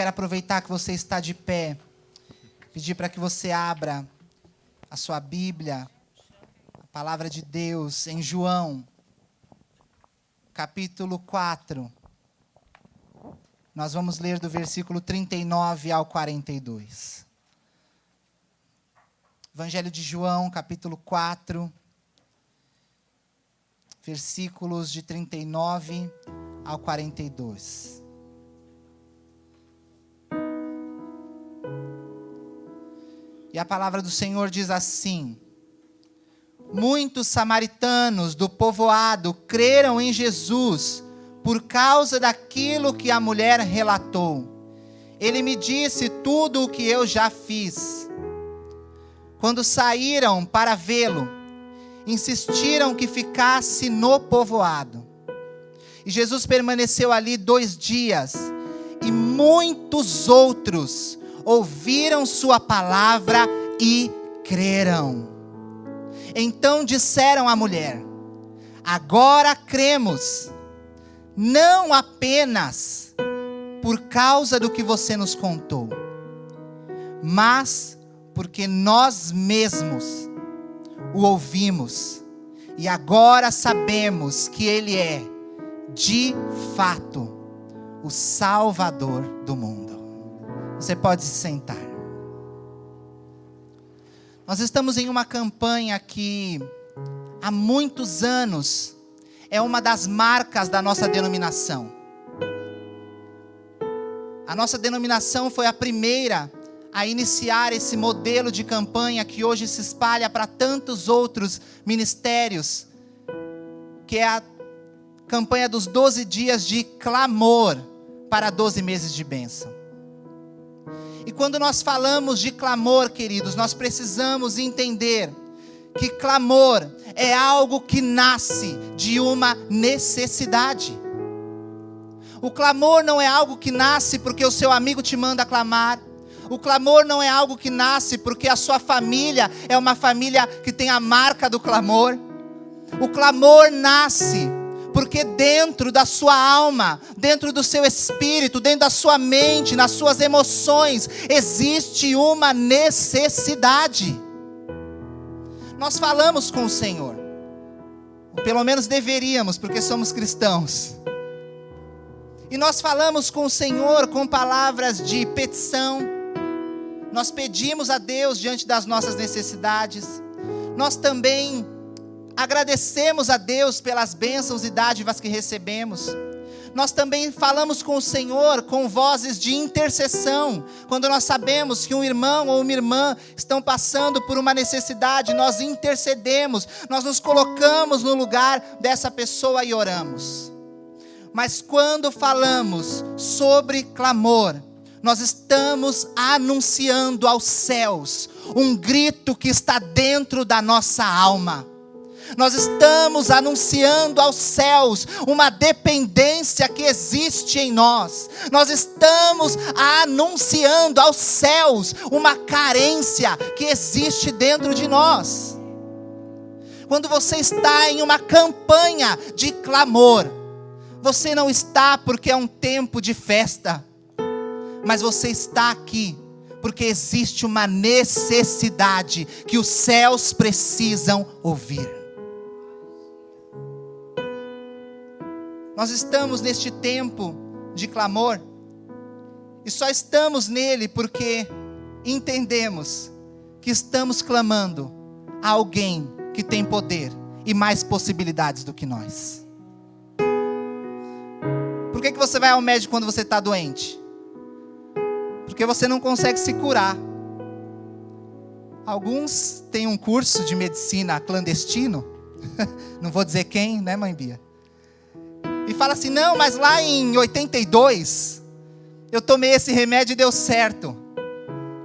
quero aproveitar que você está de pé, pedir para que você abra a sua Bíblia, a palavra de Deus, em João, capítulo 4. Nós vamos ler do versículo 39 ao 42. Evangelho de João, capítulo 4, versículos de 39 ao 42. E a palavra do Senhor diz assim: muitos samaritanos do povoado creram em Jesus por causa daquilo que a mulher relatou. Ele me disse tudo o que eu já fiz. Quando saíram para vê-lo, insistiram que ficasse no povoado. E Jesus permaneceu ali 2 dias, e muitos outros ouviram sua palavra e creram. Então disseram à mulher: agora cremos, não apenas por causa do que você nos contou, mas porque nós mesmos o ouvimos, e agora sabemos que Ele é, de fato, o Salvador do mundo. Você pode se sentar. Nós estamos em uma campanha que há muitos anos é uma das marcas da nossa denominação. A nossa denominação foi a primeira a iniciar esse modelo de campanha que hoje se espalha para tantos outros ministérios, que é a campanha dos 12 dias de clamor para 12 meses de bênção. E quando nós falamos de clamor, queridos, nós precisamos entender que clamor é algo que nasce de uma necessidade. O clamor não é algo que nasce porque o seu amigo te manda clamar. O clamor não é algo que nasce porque a sua família é uma família que tem a marca do clamor. O clamor nasce porque dentro da sua alma, dentro do seu espírito, dentro da sua mente, nas suas emoções, existe uma necessidade. Nós falamos com o Senhor, ou pelo menos deveríamos, porque somos cristãos. E nós falamos com o Senhor com palavras de petição. Nós pedimos a Deus diante das nossas necessidades. Nós também agradecemos a Deus pelas bênçãos e dádivas que recebemos. Nós também falamos com o Senhor com vozes de intercessão. Quando nós sabemos que um irmão ou uma irmã estão passando por uma necessidade, nós intercedemos, nós nos colocamos no lugar dessa pessoa e oramos. Mas quando falamos sobre clamor, nós estamos anunciando aos céus um grito que está dentro da nossa alma. Nós estamos anunciando aos céus uma dependência que existe em nós. Nós estamos anunciando aos céus uma carência que existe dentro de nós. Quando você está em uma campanha de clamor, você não está porque é um tempo de festa, mas você está aqui porque existe uma necessidade que os céus precisam ouvir. Nós estamos neste tempo de clamor, e só estamos nele porque entendemos que estamos clamando a alguém que tem poder e mais possibilidades do que nós. Por que você vai ao médico quando você está doente? Porque você não consegue se curar. Alguns têm um curso de medicina clandestino, não vou dizer quem, né, mãe Bia? E fala assim: não, mas lá em 82, eu tomei esse remédio e deu certo.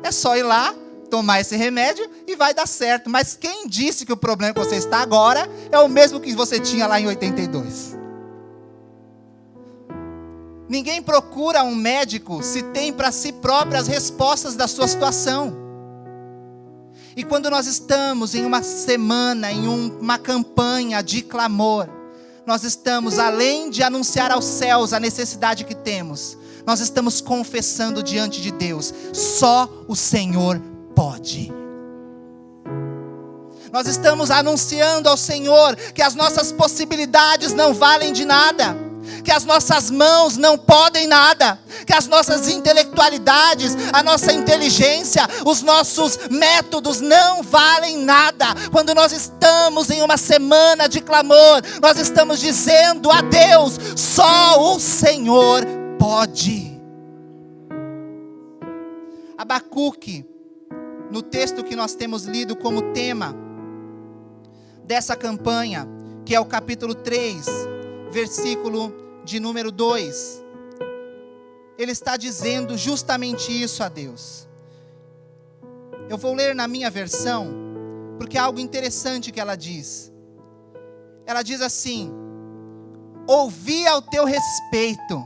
É só ir lá, tomar esse remédio e vai dar certo. Mas quem disse que o problema que você está agora é o mesmo que você tinha lá em 82? Ninguém procura um médico se tem para si próprio as respostas da sua situação. E quando nós estamos em uma semana, em uma campanha de clamor, nós estamos, além de anunciar aos céus a necessidade que temos, nós estamos confessando diante de Deus: só o Senhor pode. Nós estamos anunciando ao Senhor que as nossas possibilidades não valem de nada, que as nossas mãos não podem nada, que as nossas intelectualidades, a nossa inteligência, os nossos métodos não valem nada. Quando nós estamos em uma semana de clamor, nós estamos dizendo a Deus: só o Senhor pode. Abacuque, no texto que nós temos lido como tema dessa campanha, que é o capítulo 3, versículo de número 2, ele está dizendo justamente isso a Deus. Eu vou ler na minha versão, porque é algo interessante que ela diz. Ela diz assim: ouvi ao teu respeito,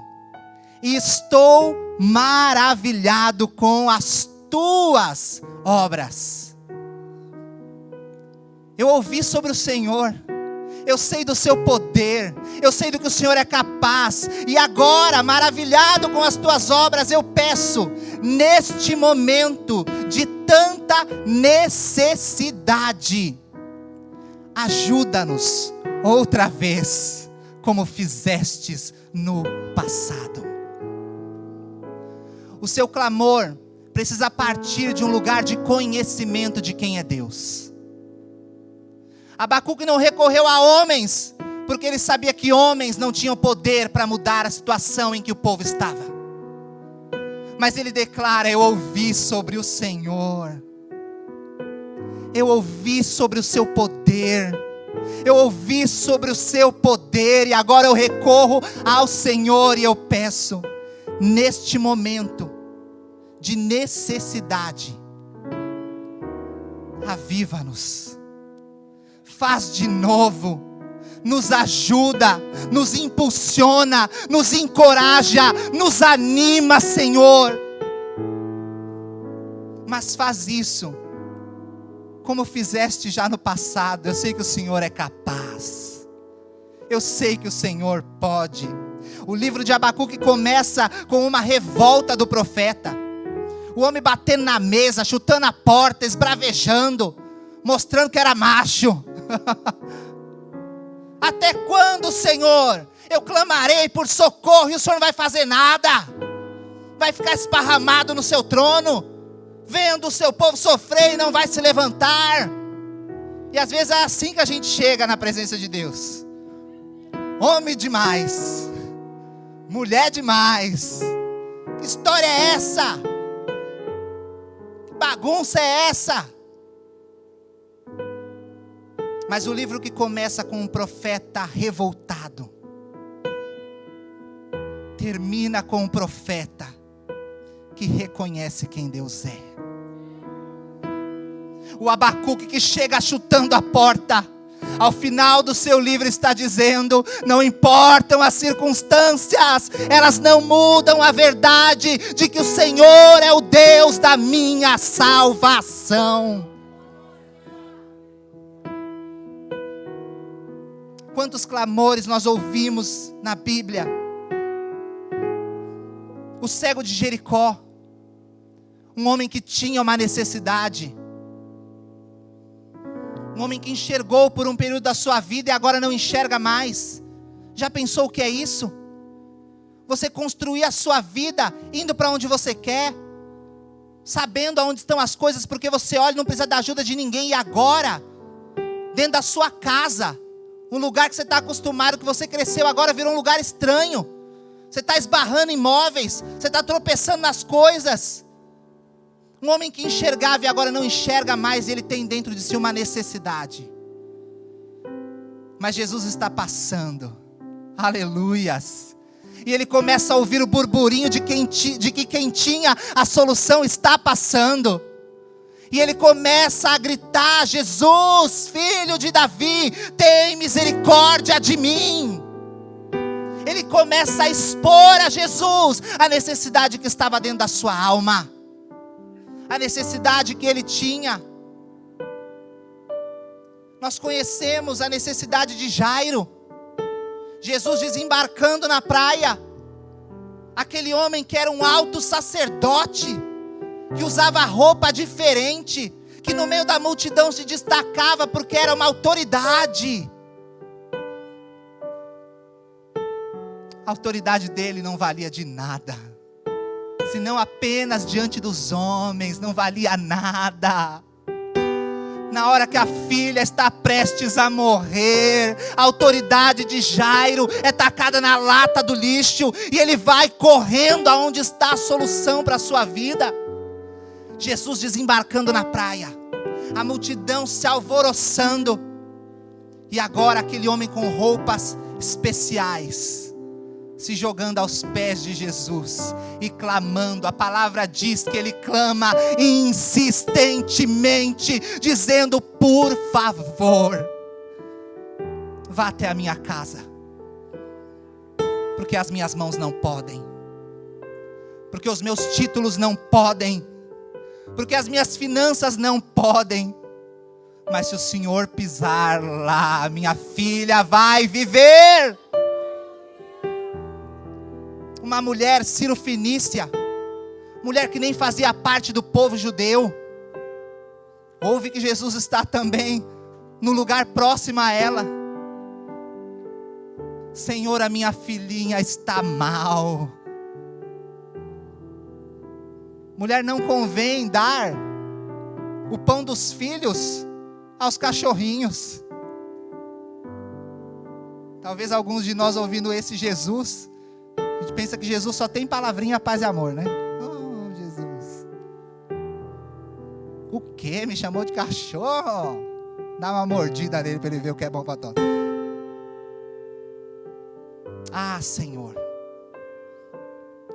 e estou maravilhado com as tuas obras. Eu ouvi sobre o Senhor, eu sei do seu poder, eu sei do que o Senhor é capaz, e agora, maravilhado com as tuas obras, eu peço, neste momento de tanta necessidade, ajuda-nos outra vez, como fizestes no passado. O seu clamor precisa partir de um lugar de conhecimento de quem é Deus. Abacuque não recorreu a homens, porque ele sabia que homens não tinham poder para mudar a situação em que o povo estava. Mas ele declara: eu ouvi sobre o Senhor, eu ouvi sobre o seu poder, eu ouvi sobre o seu poder, e agora eu recorro ao Senhor e eu peço, neste momento de necessidade, aviva-nos. Faz de novo, nos ajuda, nos impulsiona, nos encoraja, nos anima, Senhor. Mas faz isso como fizeste já no passado. Eu sei que o Senhor é capaz, eu sei que o Senhor pode. O livro de Abacuque começa com uma revolta do profeta, o homem batendo na mesa, chutando a porta, esbravejando, mostrando que era macho. Até quando, Senhor, eu clamarei por socorro e o Senhor não vai fazer nada? Vai ficar esparramado no seu trono, vendo o seu povo sofrer e não vai se levantar? E às vezes é assim que a gente chega na presença de Deus: homem demais, mulher demais, que história é essa? Que bagunça é essa? Mas o livro que começa com um profeta revoltado, termina com um profeta que reconhece quem Deus é. O Abacuque que chega chutando a porta, ao final do seu livro está dizendo: não importam as circunstâncias, elas não mudam a verdade de que o Senhor é o Deus da minha salvação. Quantos clamores nós ouvimos na Bíblia? O cego de Jericó, um homem que tinha uma necessidade, um homem que enxergou por um período da sua vida e agora não enxerga mais. Já pensou o que é isso? Você construir a sua vida indo para onde você quer, sabendo aonde estão as coisas, porque você olha e não precisa da ajuda de ninguém, e agora, dentro da sua casa, um lugar que você está acostumado, que você cresceu, agora virou um lugar estranho. Você está esbarrando em móveis, você está tropeçando nas coisas. Um homem que enxergava e agora não enxerga mais, ele tem dentro de si uma necessidade. Mas Jesus está passando, aleluias. E ele começa a ouvir o burburinho de que quem tinha a solução está passando. E ele começa a gritar: Jesus, filho de Davi, tem misericórdia de mim. Ele começa a expor a Jesus a necessidade que estava dentro da sua alma, a necessidade que ele tinha. Nós conhecemos a necessidade de Jairo. Jesus desembarcando na praia, Aquele homem que era um alto sacerdote, que usava roupa diferente, que no meio da multidão se destacava porque era uma autoridade. A autoridade dele não valia de nada, senão apenas diante dos homens, não valia nada. Na hora que a filha está prestes a morrer, a autoridade de Jairo é tacada na lata do lixo, e ele vai correndo aonde está a solução para a sua vida. Jesus desembarcando na praia, a multidão se alvoroçando, e agora aquele homem com roupas especiais, se jogando aos pés de Jesus e clamando. A palavra diz que ele clama insistentemente, dizendo: por favor, vá até a minha casa, porque as minhas mãos não podem, porque os meus títulos não podem, porque as minhas finanças não podem, mas se o Senhor pisar lá, minha filha vai viver. Uma mulher cirofenícia, mulher que nem fazia parte do povo judeu, ouve que Jesus está também no lugar próximo a ela. Senhor, a minha filhinha está mal. Mulher, não convém dar o pão dos filhos aos cachorrinhos. Talvez alguns de nós ouvindo esse Jesus, a gente pensa que Jesus só tem palavrinha, paz e amor, né? Oh, Jesus. O quê? Me chamou de cachorro? Dá uma mordida nele para ele ver o que é bom para todos. Ah, Senhor,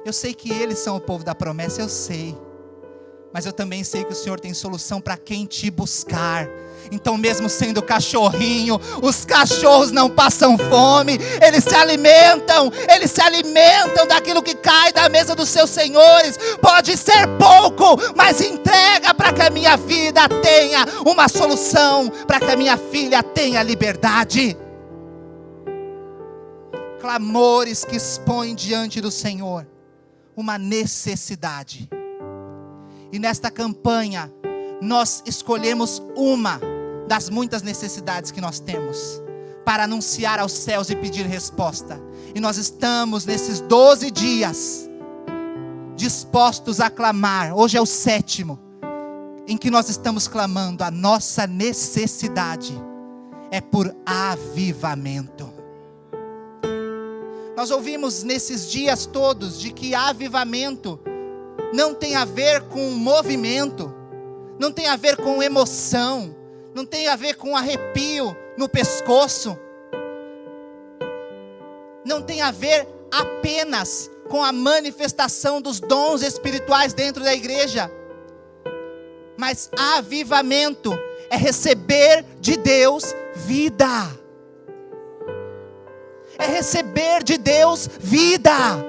eu sei que eles são o povo da promessa, eu sei. Mas eu também sei que o Senhor tem solução para quem te buscar. Então, mesmo sendo cachorrinho, os cachorros não passam fome, eles se alimentam daquilo que cai da mesa dos seus senhores. Pode ser pouco, mas entrega para que a minha vida tenha uma solução, para que a minha filha tenha liberdade. Clamores que expõem diante do Senhor uma necessidade. E nesta campanha, nós escolhemos uma das muitas necessidades que nós temos, para anunciar aos céus e pedir resposta. E nós estamos nesses 12 dias, dispostos a clamar. Hoje é o 7º, em que nós estamos clamando. A nossa necessidade é por avivamento. Nós ouvimos nesses dias todos de que avivamento não tem a ver com movimento, não tem a ver com emoção, não tem a ver com arrepio no pescoço, não tem a ver apenas com a manifestação dos dons espirituais dentro da igreja, mas avivamento é receber de Deus vida, é receber de Deus vida.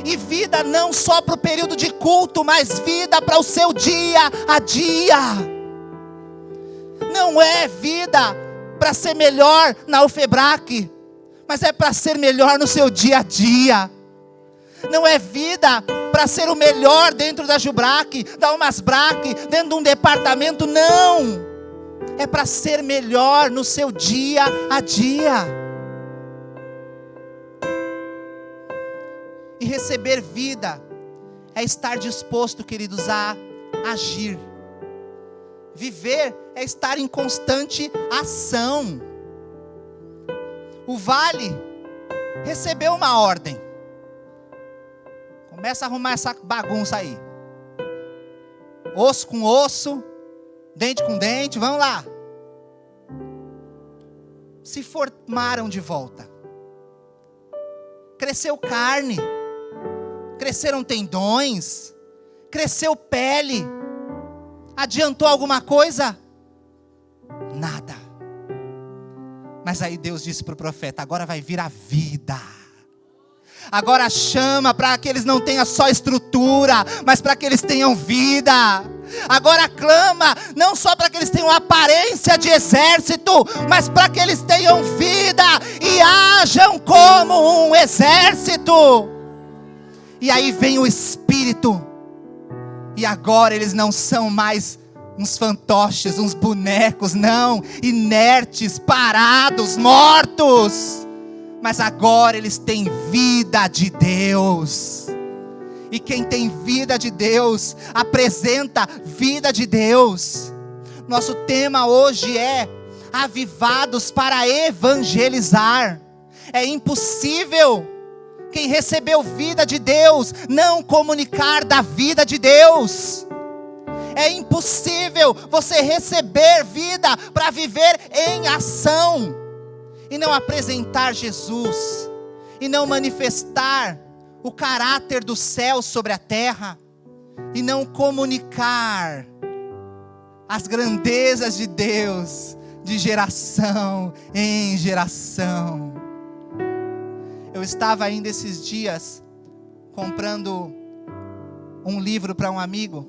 E vida não só para o período de culto, mas vida para o seu dia a dia. Não é vida para ser melhor na UFEBRAC, mas é para ser melhor no seu dia a dia. Não é vida para ser o melhor dentro da JUBRAC, da UMASBRAC, dentro de um departamento, não. É para ser melhor no seu dia a dia. E receber vida é estar disposto, queridos, a agir. Viver é estar em constante ação. O vale recebeu uma ordem. Começa a arrumar essa bagunça aí. Osso com osso, dente com dente, vamos lá. Se formaram de volta. Cresceu carne. Cresceram tendões, cresceu pele, adiantou alguma coisa? Nada. Mas aí Deus disse para o profeta: agora vai vir a vida. Agora chama para que eles não tenham só estrutura, mas para que eles tenham vida. Agora clama, não só para que eles tenham aparência de exército, mas para que eles tenham vida e hajam como um exército. E aí vem o Espírito. E agora eles não são mais uns fantoches, uns bonecos, não, inertes, parados, mortos. Mas agora eles têm vida de Deus. E quem tem vida de Deus, apresenta vida de Deus. Nosso tema hoje é avivados para evangelizar. É impossível quem recebeu vida de Deus não comunicar da vida de Deus. É impossível você receber vida para viver em ação e não apresentar Jesus, e não manifestar o caráter do céu sobre a terra, e não comunicar as grandezas de Deus de geração em geração. Eu estava ainda esses dias comprando um livro para um amigo.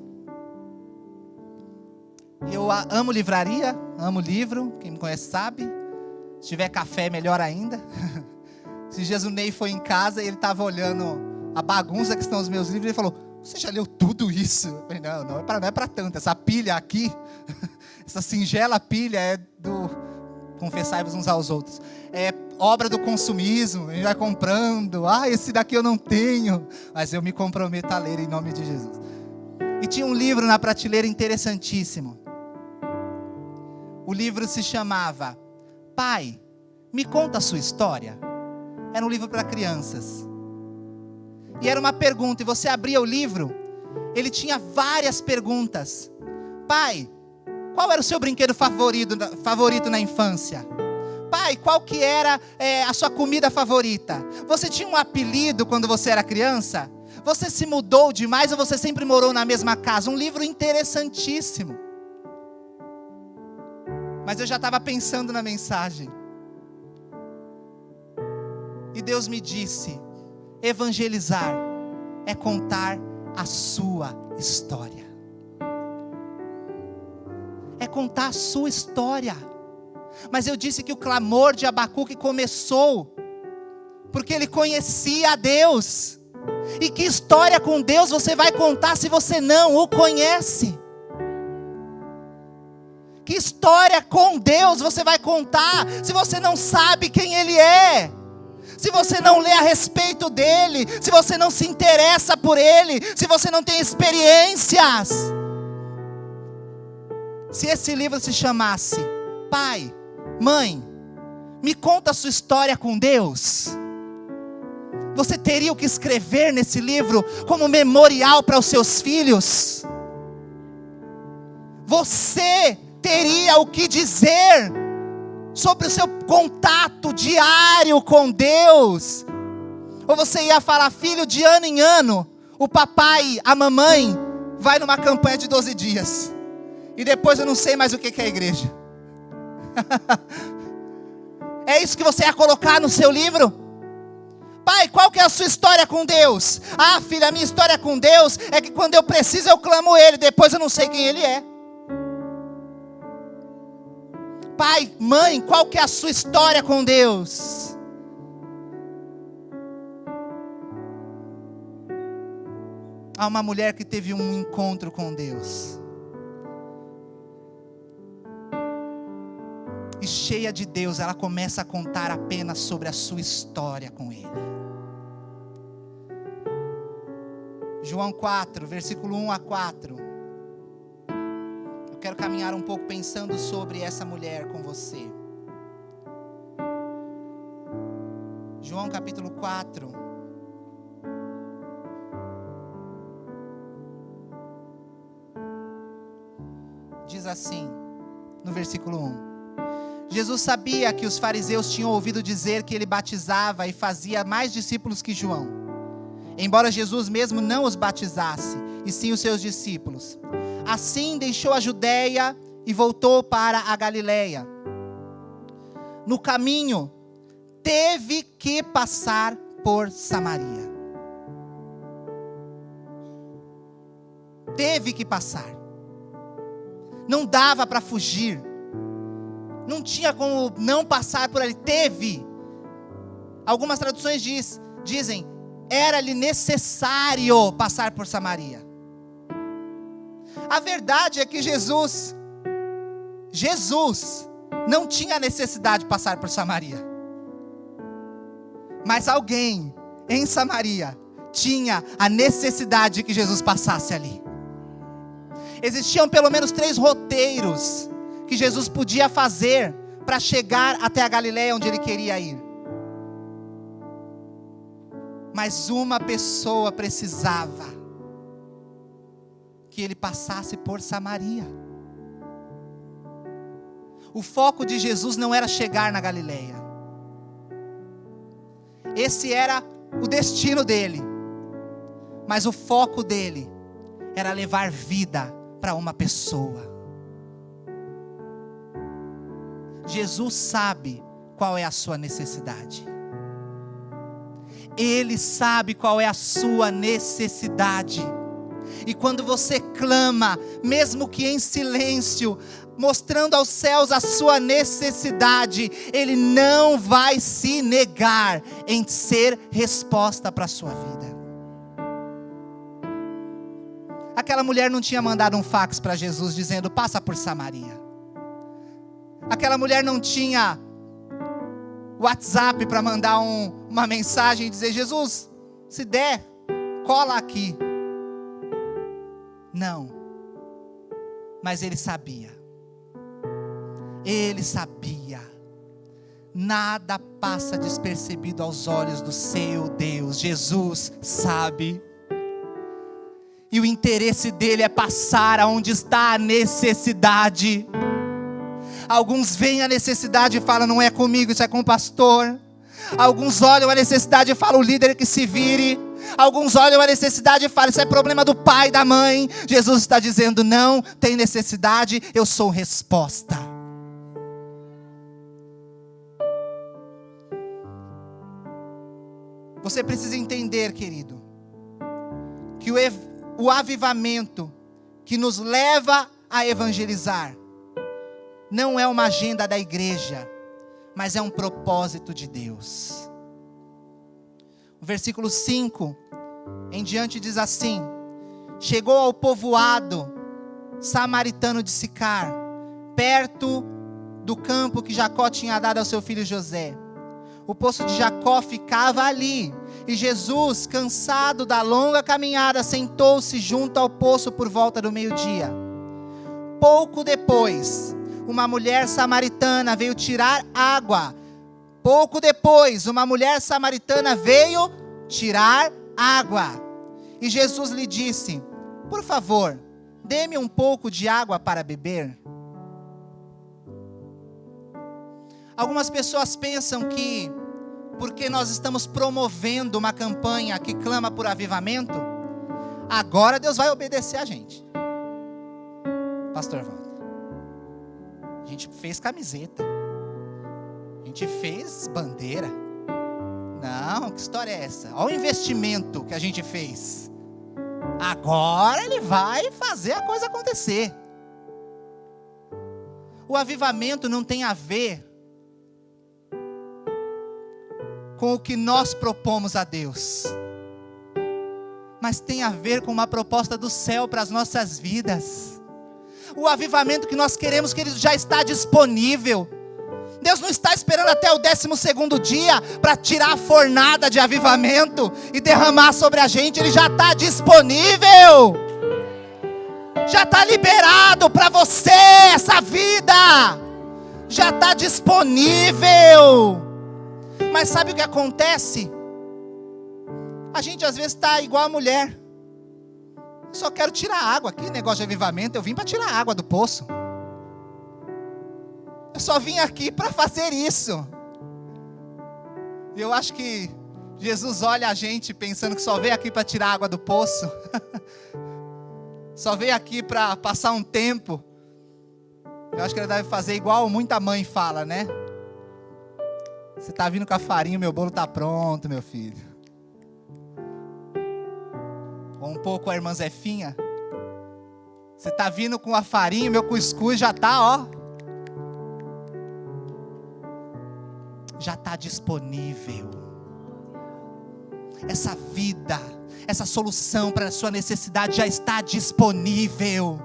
Eu amo livraria, amo livro, quem me conhece sabe. Se tiver café, melhor ainda. Esses dias o Ney foi em casa e ele estava olhando a bagunça que estão os meus livros. E ele falou: você já leu tudo isso? Eu falei: não é para tanto. Essa pilha aqui, essa singela pilha é do confessai-vos uns aos outros. É obra do consumismo, a gente vai comprando. Esse daqui eu não tenho, mas eu me comprometo a ler em nome de Jesus. E tinha um livro na prateleira interessantíssimo. O livro se chamava Pai, me conta a sua história. Era um livro para crianças. E era uma pergunta, e você abria o livro, ele tinha várias perguntas. Pai, qual era o seu brinquedo favorito na infância? Pai, qual que era a sua comida favorita? Você tinha um apelido quando você era criança? Você se mudou demais ou você sempre morou na mesma casa? Um livro interessantíssimo. Mas eu já estava pensando na mensagem. E Deus me disse: evangelizar é contar a sua história. É contar a sua história. Mas eu disse que o clamor de Abacuque começou porque ele conhecia a Deus. E que história com Deus você vai contar se você não o conhece? Que história com Deus você vai contar se você não sabe quem Ele é? Se você não lê a respeito dEle, se você não se interessa por Ele, se você não tem experiências. Se esse livro se chamasse Pai, Mãe, me conta a sua história com Deus, você teria o que escrever nesse livro como memorial para os seus filhos. Você teria o que dizer sobre o seu contato diário com Deus. Ou você ia falar: filho, de ano em ano, o papai, a mamãe, vai numa campanha de 12 dias. E depois eu não sei mais o que é a igreja. É isso que você ia colocar no seu livro? Pai, qual que é a sua história com Deus? Filha, a minha história com Deus é que quando eu preciso eu clamo Ele, depois eu não sei quem Ele é. Pai, mãe, qual que é a sua história com Deus? Há uma mulher que teve um encontro com Deus. E cheia de Deus, ela começa a contar apenas sobre a sua história com Ele. João 4, versículo 1 a 4. Eu quero caminhar um pouco pensando sobre essa mulher com você. João capítulo 4. Diz assim, no versículo 1. Jesus sabia que os fariseus tinham ouvido dizer que ele batizava e fazia mais discípulos que João. Embora Jesus mesmo não os batizasse, e sim os seus discípulos. Assim deixou a Judeia e voltou para a Galileia. No caminho, teve que passar por Samaria. Teve que passar. Não dava para fugir. Não tinha como não passar por ali. Teve. Algumas traduções dizem, era-lhe necessário passar por Samaria. A verdade é que Jesus não tinha necessidade de passar por Samaria. Mas alguém em Samaria tinha a necessidade de que Jesus passasse ali. Existiam pelo menos 3 roteiros que Jesus podia fazer para chegar até a Galileia onde ele queria ir. Mas uma pessoa precisava que ele passasse por Samaria. O foco de Jesus não era chegar na Galileia. Esse era o destino dele. Mas o foco dele era levar vida para uma pessoa. Jesus sabe qual é a sua necessidade. Ele sabe qual é a sua necessidade. E quando você clama, mesmo que em silêncio, mostrando aos céus a sua necessidade, Ele não vai se negar em ser resposta para a sua vida. Aquela mulher não tinha mandado um fax para Jesus dizendo, passa por Samaria. Aquela mulher não tinha WhatsApp para mandar uma mensagem e dizer, Jesus, se der, cola aqui. Não. Mas ele sabia. Ele sabia. Nada passa despercebido aos olhos do seu Deus. Jesus sabe. E o interesse dele é passar aonde está a necessidade. Alguns veem a necessidade e falam, não é comigo, isso é com o pastor. Alguns olham a necessidade e falam, o líder que se vire. Alguns olham a necessidade e falam, isso é problema do pai, da mãe. Jesus está dizendo, não tem necessidade, eu sou resposta. Você precisa entender, querido, que o avivamento que nos leva a evangelizar não é uma agenda da igreja, mas é um propósito de Deus. O versículo 5 em diante diz assim: chegou ao povoado samaritano de Sicar, perto do campo que Jacó tinha dado ao seu filho José. O poço de Jacó ficava ali, e Jesus, cansado da longa caminhada, sentou-se junto ao poço por volta do meio-dia. Pouco depois, uma mulher samaritana veio tirar água. E Jesus lhe disse: por favor, dê-me um pouco de água para beber. Algumas pessoas pensam que, porque nós estamos promovendo uma campanha que clama por avivamento, agora Deus vai obedecer a gente. Pastor Walter, a gente fez camiseta, a gente fez bandeira. Não, que história é essa? Olha o investimento que a gente fez. Agora Ele vai fazer a coisa acontecer. O avivamento não tem a ver com o que nós propomos a Deus, mas tem a ver com uma proposta do céu para as nossas vidas. O avivamento que nós queremos, querido, já está disponível. Deus não está esperando até o 12º dia para tirar a fornada de avivamento e derramar sobre a gente. Ele já está disponível, já está liberado para você. Essa vida já está disponível. Mas sabe o que acontece? A gente às vezes está igual a mulher. Só quero tirar água aqui, negócio de avivamento. Eu vim para tirar água do poço. Eu só vim aqui para fazer isso. Eu acho que Jesus olha a gente pensando que só veio aqui para tirar água do poço. Só veio aqui para passar um tempo. Eu acho que ele deve fazer igual muita mãe fala, né? Você está vindo com a farinha, meu bolo está pronto, meu filho. Ou um pouco a irmã Zefinha. Você está vindo com a farinha, meu cuscuz já está, ó. Já está disponível. essa vida, essa solução para a sua necessidade já está disponível.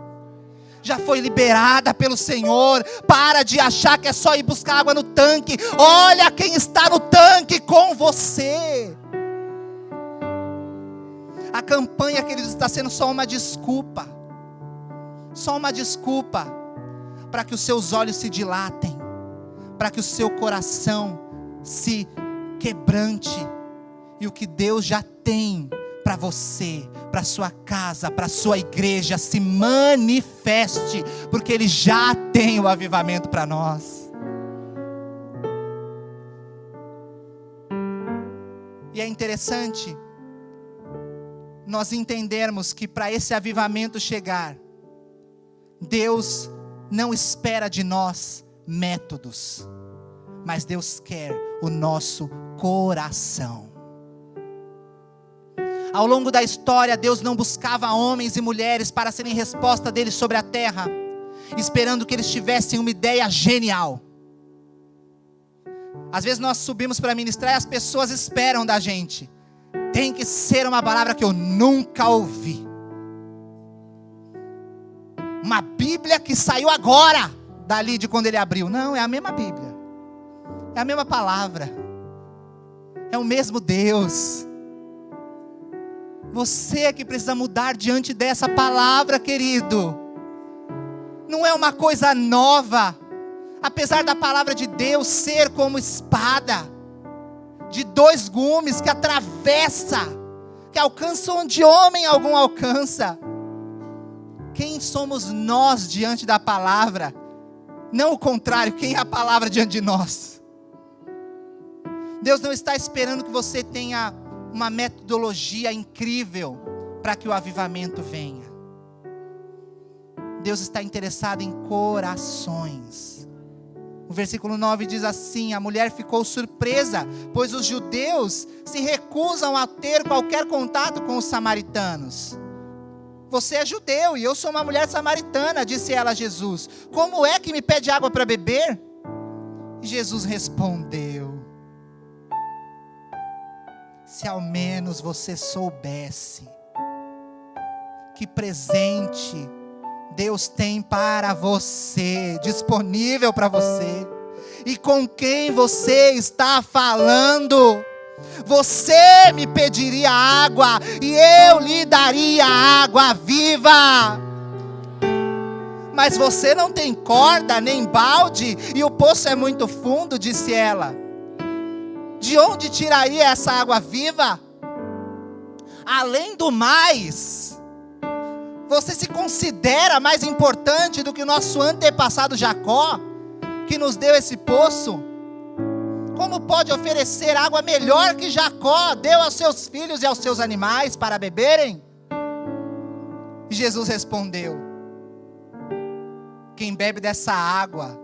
Já foi liberada pelo Senhor. Para de achar que é só ir buscar água no tanque. Olha quem está no tanque com você. A campanha, queridos, está sendo só uma desculpa. Só uma desculpa para que os seus olhos se dilatem, para que o seu coração se quebrante, e o que Deus já tem para você, para sua casa, para sua igreja se manifeste, porque Ele já tem o avivamento para nós. E é interessante nós entendermos que para esse avivamento chegar, Deus não espera de nós métodos, mas Deus quer o nosso coração. Ao longo da história, Deus não buscava homens e mulheres para serem resposta dele sobre a terra, esperando que eles tivessem uma ideia genial. Às vezes nós subimos para ministrar e as pessoas esperam da gente. Tem que ser uma palavra que eu nunca ouvi. Uma Bíblia que saiu agora, dali de quando ele abriu. Não, é a mesma Bíblia. É a mesma palavra. É o mesmo Deus. Você é que precisa mudar diante dessa palavra, querido. Não é uma coisa nova. Apesar da palavra de Deus ser como espada, de 2 gumes que atravessa, que alcança onde homem algum alcança. Quem somos nós diante da palavra? Não o contrário, quem é a palavra diante de nós? Deus não está esperando que você tenha uma metodologia incrível para que o avivamento venha. Deus está interessado em corações. O versículo 9 diz assim: a mulher ficou surpresa, pois os judeus se recusam a ter qualquer contato com os samaritanos. Você é judeu e eu sou uma mulher samaritana, disse ela a Jesus. Como é que me pede água para beber? E Jesus respondeu: se ao menos você soubesse que presente Deus tem para você, disponível para você, e com quem você está falando. Você me pediria água e eu lhe daria água viva. Mas você não tem corda nem balde e o poço é muito fundo, disse ela. De onde tiraria essa água viva? Além do mais, você se considera mais importante do que o nosso antepassado Jacó, que nos deu esse poço? Como pode oferecer água melhor que Jacó deu aos seus filhos e aos seus animais para beberem? E Jesus respondeu: quem bebe dessa água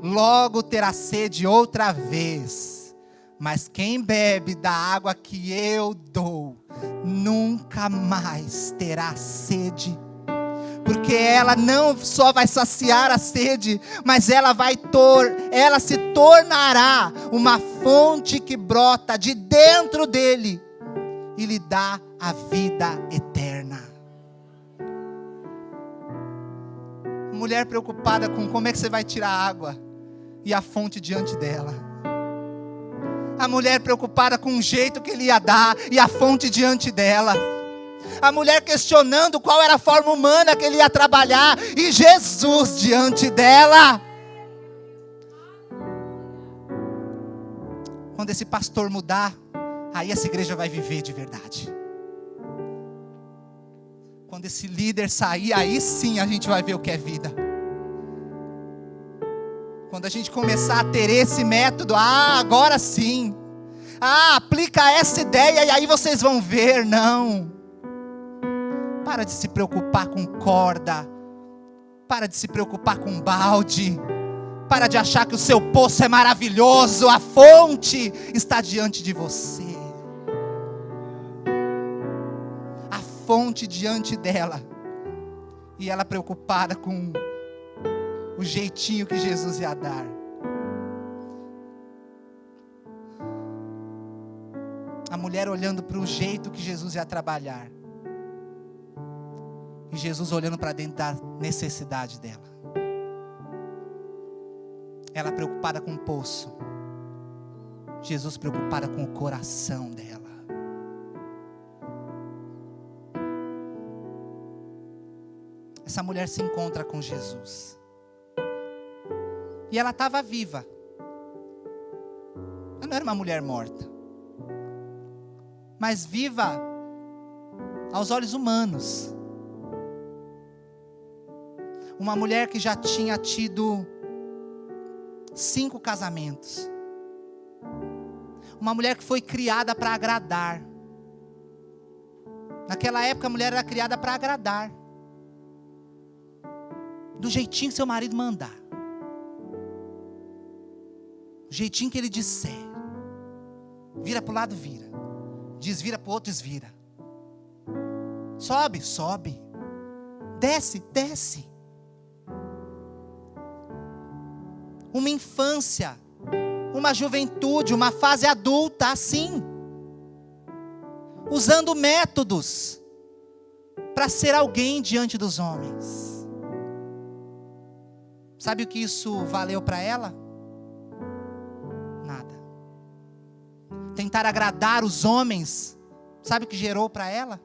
logo terá sede outra vez, mas quem bebe da água que eu dou nunca mais terá sede, porque ela não só vai saciar a sede, mas ela se tornará uma fonte que brota de dentro dele e lhe dá a vida eterna. Mulher preocupada com como é que você vai tirar a água e a fonte diante dela. A mulher preocupada com o jeito que ele ia dar e a fonte diante dela. A mulher questionando qual era a forma humana que ele ia trabalhar e Jesus diante dela. Quando esse pastor mudar, aí essa igreja vai viver de verdade. Quando esse líder sair, aí sim a gente vai ver o que é vida. Quando a gente começar a ter esse método, agora sim. Aplica essa ideia e aí vocês vão ver. Não. Para de se preocupar com corda. Para de se preocupar com balde. Para de achar que o seu poço é maravilhoso. A fonte está diante de você. A fonte diante dela. E ela preocupada com o jeitinho que Jesus ia dar. A mulher olhando para o jeito que Jesus ia trabalhar. E Jesus olhando para dentro da necessidade dela. Ela preocupada com o poço. Jesus preocupada com o coração dela. Essa mulher se encontra com Jesus. E ela estava viva. Ela não era uma mulher morta. Mas viva aos olhos humanos. Uma mulher que já tinha tido 5 casamentos. Uma mulher que foi criada para agradar. Naquela época a mulher era criada para agradar. Do jeitinho que seu marido mandar. Do jeitinho que ele disser. Vira para o lado, vira. Desvira para o outro, desvira. Sobe, sobe. Desce, desce. Uma infância, uma juventude, uma fase adulta assim. Usando métodos para ser alguém diante dos homens. Sabe o que isso valeu para ela? Nada. Tentar agradar os homens, sabe o que gerou para ela?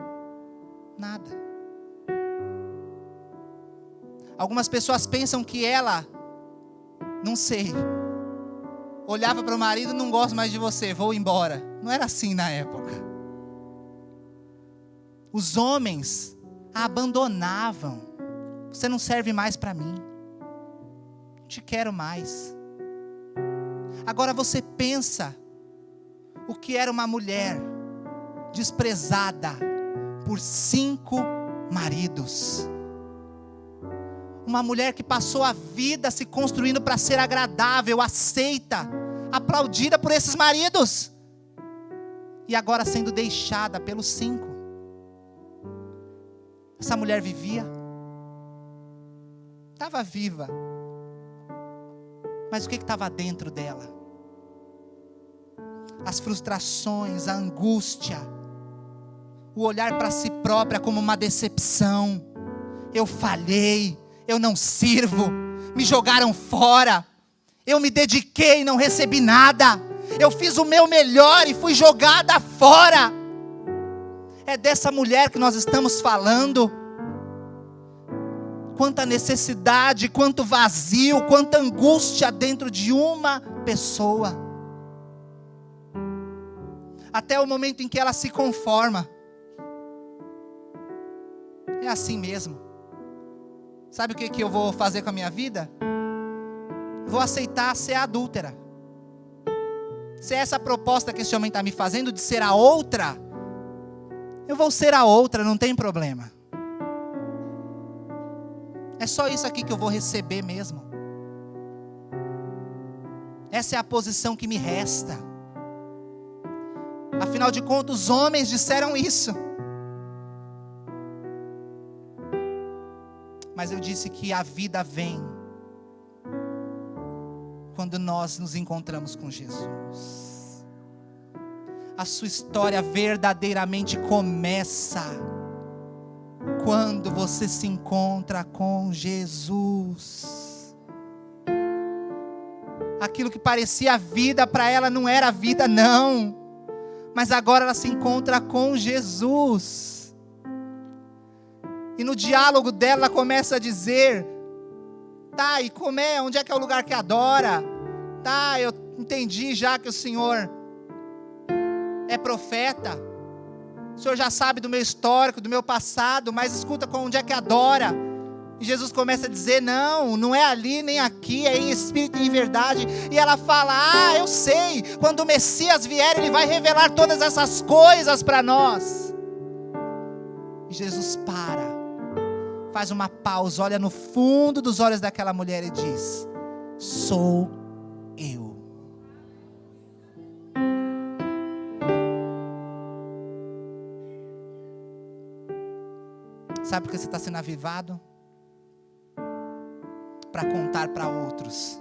Nada. Algumas pessoas pensam que ela, não sei, olhava para o marido, não gosto mais de você, vou embora. Não era assim na época. Os homens a abandonavam. Você não serve mais para mim. Não te quero mais. Agora você pensa o que era uma mulher desprezada por 5 maridos. Uma mulher que passou a vida se construindo para ser agradável, aceita, aplaudida por esses maridos. E agora sendo deixada pelos 5. Essa mulher vivia. Estava viva. Mas o que estava dentro dela? As frustrações, a angústia. O olhar para si própria como uma decepção. Eu falhei. Eu não sirvo, me jogaram fora, eu me dediquei e não recebi nada, eu fiz o meu melhor e fui jogada fora. É dessa mulher que nós estamos falando. Quanta necessidade, quanto vazio, quanta angústia dentro de uma pessoa. Até o momento em que ela se conforma. É assim mesmo. Sabe o que eu vou fazer com a minha vida? Vou aceitar ser adúltera. Se é essa proposta que esse homem está me fazendo de ser a outra, eu vou ser a outra, não tem problema. É só isso aqui que eu vou receber mesmo. Essa é a posição que me resta. Afinal de contas, os homens disseram isso. Mas eu disse que a vida vem quando nós nos encontramos com Jesus. A sua história verdadeiramente começa quando você se encontra com Jesus. Aquilo que parecia vida para ela não era vida não. Mas agora ela se encontra com Jesus. E no diálogo dela, ela começa a dizer: tá, e como é? Onde é que é o lugar que adora? Tá, eu entendi já que o Senhor é profeta. O Senhor já sabe do meu histórico, do meu passado, mas escuta onde é que adora. E Jesus começa a dizer: não, não é ali nem aqui, é em espírito e em verdade. E ela fala: eu sei, quando o Messias vier, Ele vai revelar todas essas coisas para nós. E Jesus para. Faz uma pausa, olha no fundo dos olhos daquela mulher e diz: sou eu. Sabe por que você está sendo avivado? Para contar para outros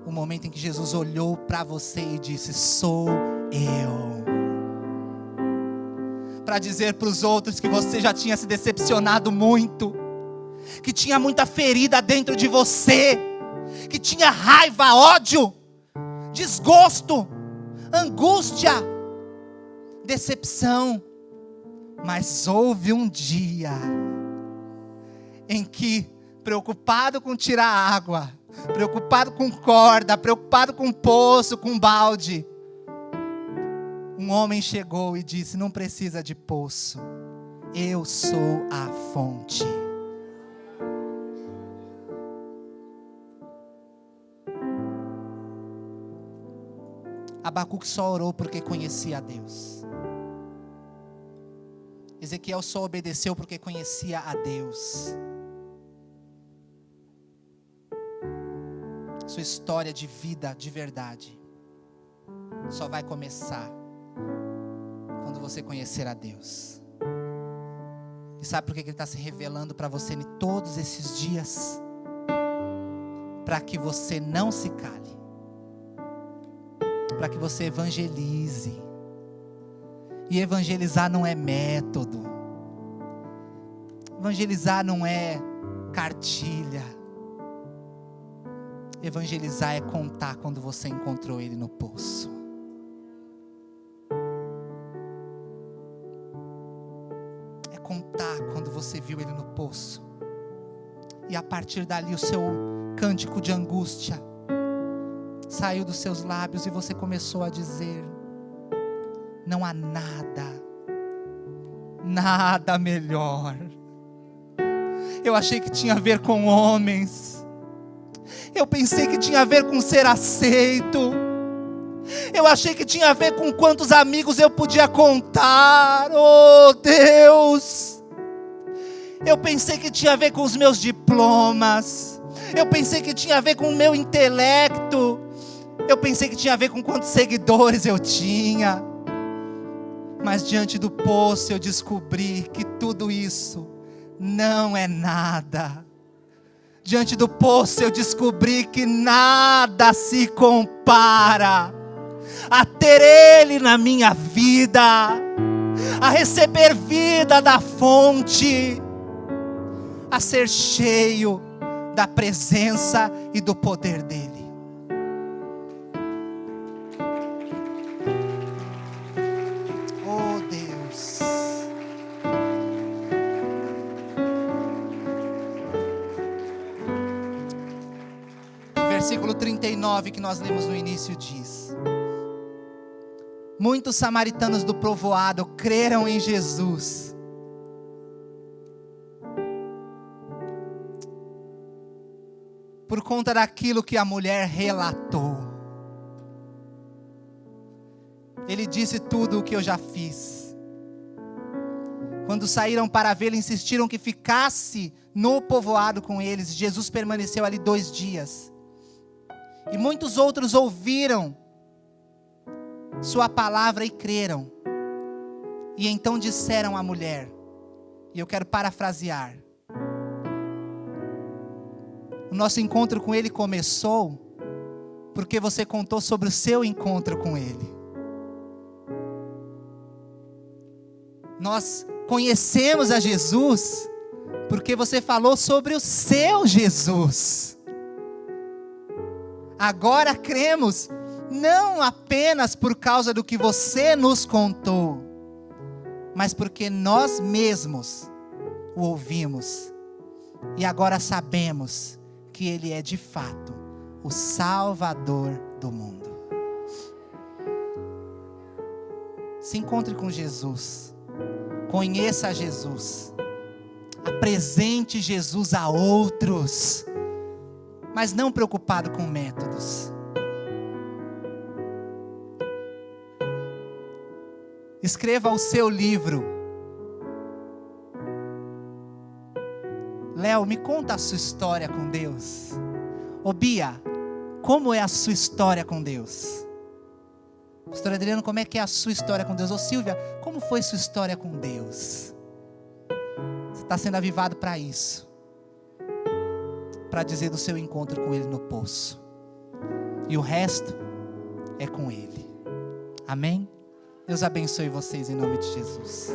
o momento em que Jesus olhou para você e disse: sou eu. para dizer para os outros que você já tinha se decepcionado muito, que tinha muita ferida dentro de você, que tinha raiva, ódio, desgosto, angústia, decepção. Mas houve um dia em que, preocupado com tirar água, preocupado com corda, preocupado com poço, com balde, um homem chegou e disse: não precisa de poço, eu sou a fonte. Abacuque só orou porque conhecia a Deus. Ezequiel só obedeceu porque conhecia a Deus. Sua história de vida de verdade só vai começar quando você conhecer a Deus. E sabe por que Ele está se revelando para você em todos esses dias? Para que você não se cale, para que você evangelize. E evangelizar não é método, evangelizar não é cartilha, evangelizar é contar quando você encontrou Ele no poço. É contar quando você viu Ele no poço, e a partir dali o seu cântico de angústia saiu dos seus lábios e você começou a dizer: não há nada melhor. Eu achei que tinha a ver com homens, eu pensei que tinha a ver com ser aceito, eu achei que tinha a ver com quantos amigos eu podia contar. Oh Deus, eu pensei que tinha a ver com os meus diplomas, eu pensei que tinha a ver com o meu intelecto, eu pensei que tinha a ver com quantos seguidores eu tinha. Mas diante do poço eu descobri que tudo isso não é nada. Diante do poço eu descobri que nada se compara a ter Ele na minha vida, a receber vida da fonte, a ser cheio da presença e do poder dEle. Versículo 39 que nós lemos no início diz: muitos samaritanos do povoado creram em Jesus. Por conta daquilo que a mulher relatou. Ele disse tudo o que eu já fiz. Quando saíram para vê-lo, insistiram que ficasse no povoado com eles. Jesus permaneceu ali 2 dias. E muitos outros ouviram sua palavra e creram. E então disseram à mulher, e eu quero parafrasear: o nosso encontro com Ele começou porque você contou sobre o seu encontro com Ele. Nós conhecemos a Jesus porque você falou sobre o seu Jesus. Agora cremos, não apenas por causa do que você nos contou, mas porque nós mesmos o ouvimos. E agora sabemos que Ele é de fato o Salvador do mundo. Se encontre com Jesus, conheça Jesus, apresente Jesus a outros, mas não preocupado com métodos. Escreva o seu livro. Léo, me conta a sua história com Deus. Ô Bia, como é a sua história com Deus? Pastor Adriano, como é que é a sua história com Deus? Ô Silvia, como foi sua história com Deus? Você está sendo avivado para isso, para dizer do seu encontro com Ele no poço. E o resto é com Ele. Amém? Deus abençoe vocês em nome de Jesus.